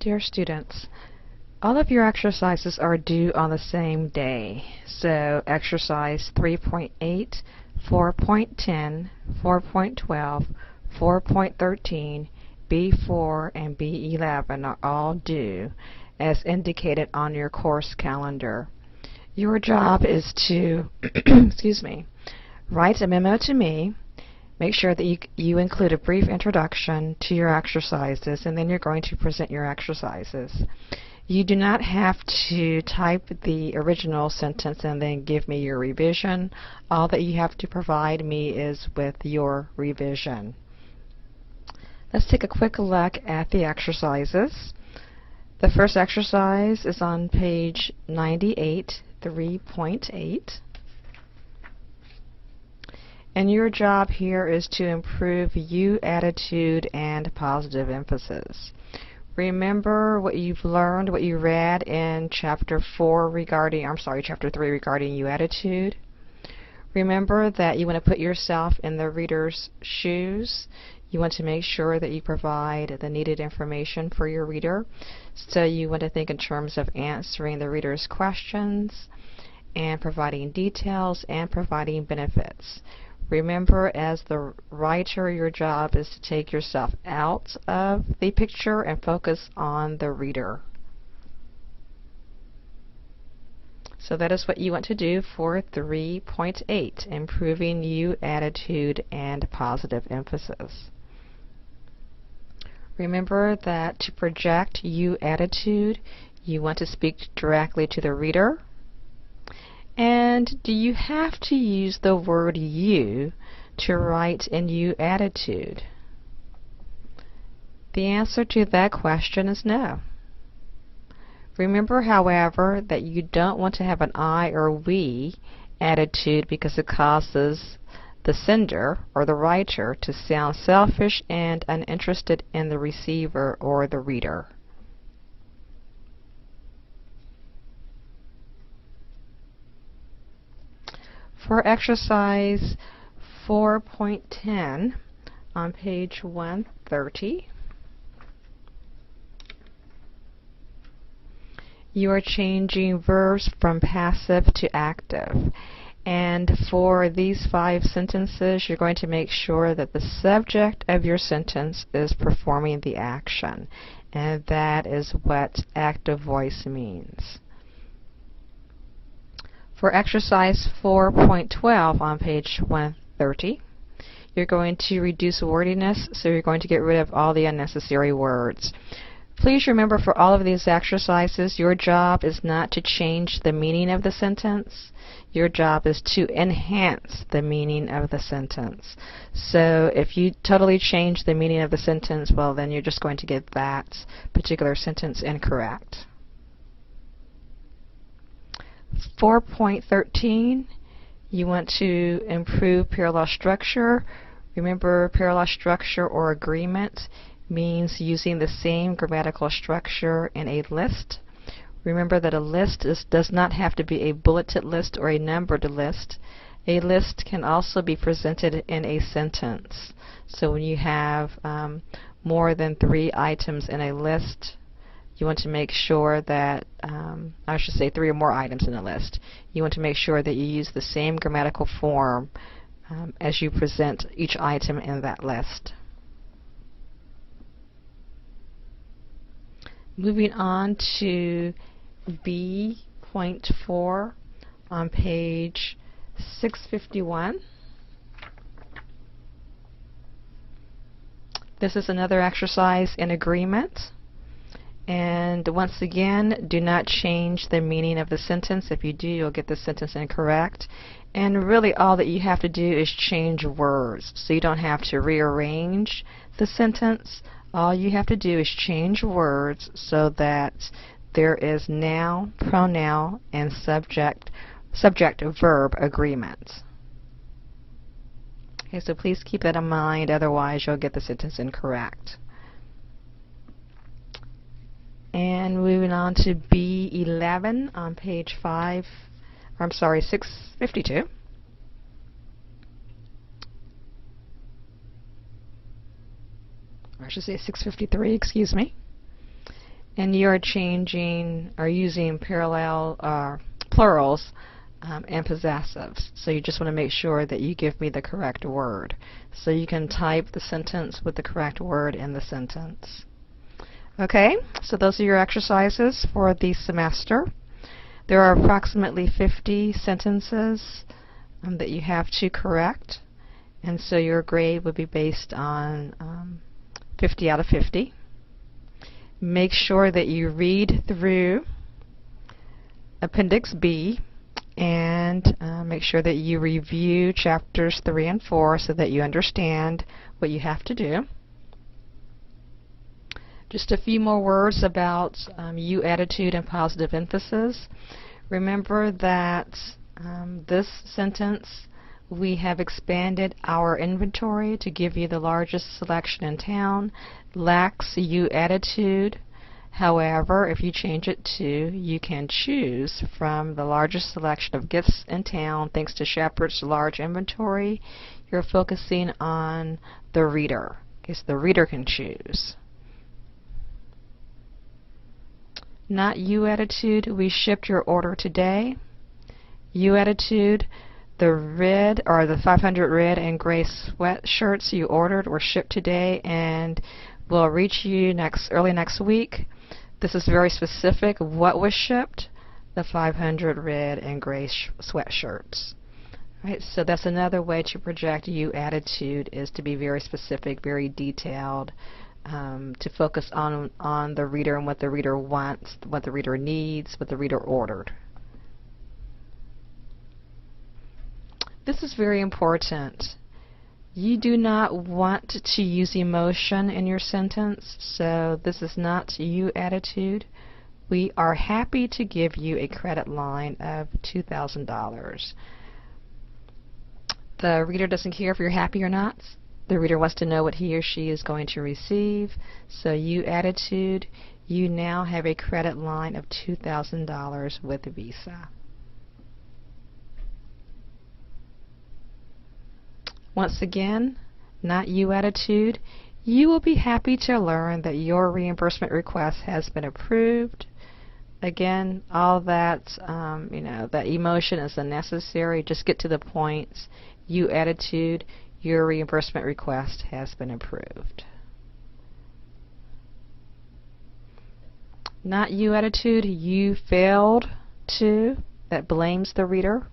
Dear students, all of your exercises are due on the same day. So exercise 3.8, 4.10, 4.12, 4.13, B4, and B11 are all due as indicated on your course calendar. Your job is to excuse me, write a memo to me. Make sure that you include a brief introduction to your exercises, and then you're going to present your exercises. You do not have to type the original sentence and then give me your revision. All that you have to provide me is with your revision. Let's take a quick look at the exercises. The first exercise is on page 98, 3.8. And your job here is to improve you attitude and positive emphasis. Remember what you've learned, what you read in chapter 3 regarding you attitude. Remember that you want to put yourself in the reader's shoes. You want to make sure that you provide the needed information for your reader. So you want to think in terms of answering the reader's questions and providing details and providing benefits. Remember, as the writer, your job is to take yourself out of the picture and focus on the reader. So that is what you want to do for 3.8, improving you attitude and positive emphasis. Remember that to project you attitude, you want to speak directly to the reader. And do you have to use the word you to write in you attitude? The answer to that question is no. Remember, however, that you don't want to have an I or we attitude because it causes the sender or the writer to sound selfish and uninterested in the receiver or the reader. For exercise 4.10 on page 130, you are changing verbs from passive to active. And for these 5 sentences, you're going to make sure that the subject of your sentence is performing the action. And that is what active voice means. For exercise 4.12 on page 130, you're going to reduce wordiness, so you're going to get rid of all the unnecessary words. Please remember, for all of these exercises, your job is not to change the meaning of the sentence. Your job is to enhance the meaning of the sentence. So if you totally change the meaning of the sentence, well, then you're just going to get that particular sentence incorrect. 4.13, you want to improve parallel structure. Remember, parallel structure or agreement means using the same grammatical structure in a list. Remember that a list does not have to be a bulleted list or a numbered list. A list can also be presented in a sentence. So when you have more than 3 items in a list, you want to make sure that, 3 or more items in a list. You want to make sure that you use the same grammatical form as you present each item in that list. Moving on to B.4 on page 651. This is another exercise in agreement. And once again, do not change the meaning of the sentence. If you do, you'll get the sentence incorrect. And really all that you have to do is change words. So you don't have to rearrange the sentence. All you have to do is change words so that there is noun, pronoun, and subject-verb agreement. Okay, so please keep that in mind, otherwise you'll get the sentence incorrect. And moving on to B11 on page 652. Or I should say 653, excuse me. and you are changing or using parallel plurals and possessives. So you just want to make sure that you give me the correct word. So you can type the sentence with the correct word in the sentence. Okay, so those are your exercises for the semester. There are approximately 50 sentences that you have to correct, and so your grade would be based on 50 out of 50. Make sure that you read through Appendix B and make sure that you review chapters 3 and 4 so that you understand what you have to do. Just a few more words about you attitude and positive emphasis. Remember that this sentence, we have expanded our inventory to give you the largest selection in town. Lacks you attitude. However, if you change it to you can choose from the largest selection of gifts in town thanks to Shepard's large inventory, you're focusing on the reader. Okay, so the reader can choose. Not you attitude, we shipped your order today. You attitude, the red or the 500 red and gray sweatshirts you ordered were shipped today and will reach you early next week. This is very specific. What was shipped? The 500 red and gray sweatshirts. Right, so that's another way to project you attitude, is to be very specific, very detailed, to focus on the reader and what the reader wants, what the reader needs, what the reader ordered. This is very important. You do not want to use emotion in your sentence, so this is not you attitude. We are happy to give you a credit line of $2,000. The reader doesn't care if you're happy or not. The reader wants to know what he or she is going to receive. So you attitude, you now have a credit line of $2,000 with Visa. Once again, not you attitude, you will be happy to learn that your reimbursement request has been approved. Again, all that, that emotion is unnecessary. Just get to the points. You attitude, your reimbursement request has been approved. Not you attitude, you failed to, that blames the reader.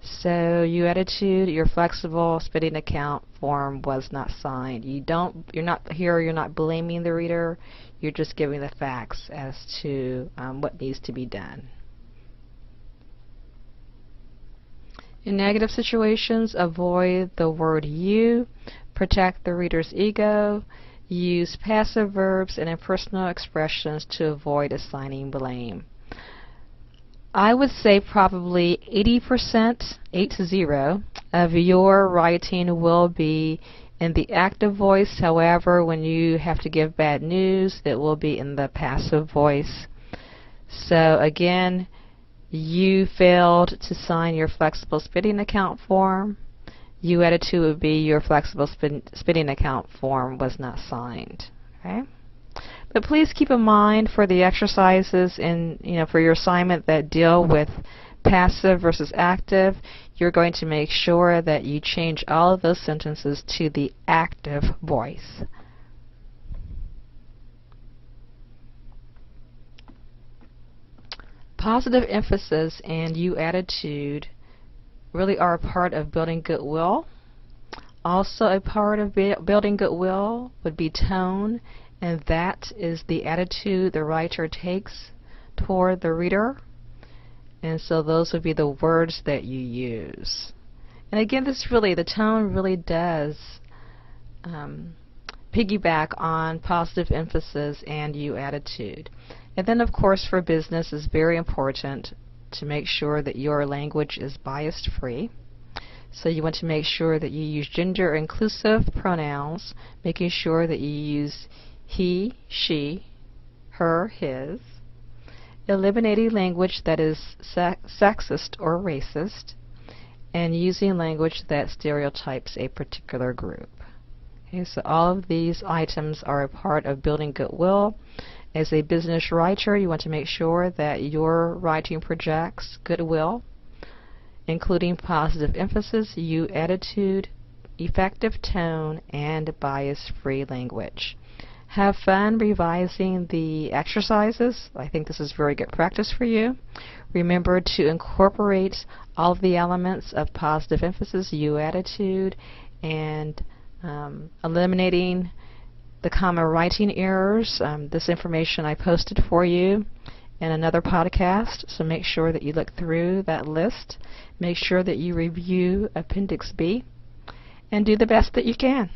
So you attitude, your flexible spending account form was not signed. You're not blaming the reader. You're just giving the facts as to what needs to be done. In negative situations, avoid the word you. Protect the reader's ego. Use passive verbs and impersonal expressions to avoid assigning blame. I would say probably 80%, 80, of your writing will be in the active voice. However, when you have to give bad news, it will be in the passive voice. So again, you failed to sign your flexible spending account form. You attitude would be your flexible spending account form was not signed. Okay? But please keep in mind for the exercises for your assignment that deal with passive versus active, you're going to make sure that you change all of those sentences to the active voice. Positive emphasis and you attitude really are a part of building goodwill. Also a part of building goodwill would be tone, and that is the attitude the writer takes toward the reader. And so those would be the words that you use. And again, the tone really does piggyback on positive emphasis and you attitude. And then of course for business is very important to make sure that your language is bias free. So you want to make sure that you use gender inclusive pronouns, making sure that you use he, she, her, his, eliminating language that is sexist or racist, and using language that stereotypes a particular group. Okay, so all of these items are a part of building goodwill, As a business writer, you want to make sure that your writing projects goodwill, including positive emphasis, you attitude, effective tone, and bias-free language. Have fun revising the exercises. I think this is very good practice for you. Remember to incorporate all of the elements of positive emphasis, you attitude, and eliminating the common writing errors. This information I posted for you in another podcast, so make sure that you look through that list. Make sure that you review Appendix B and do the best that you can.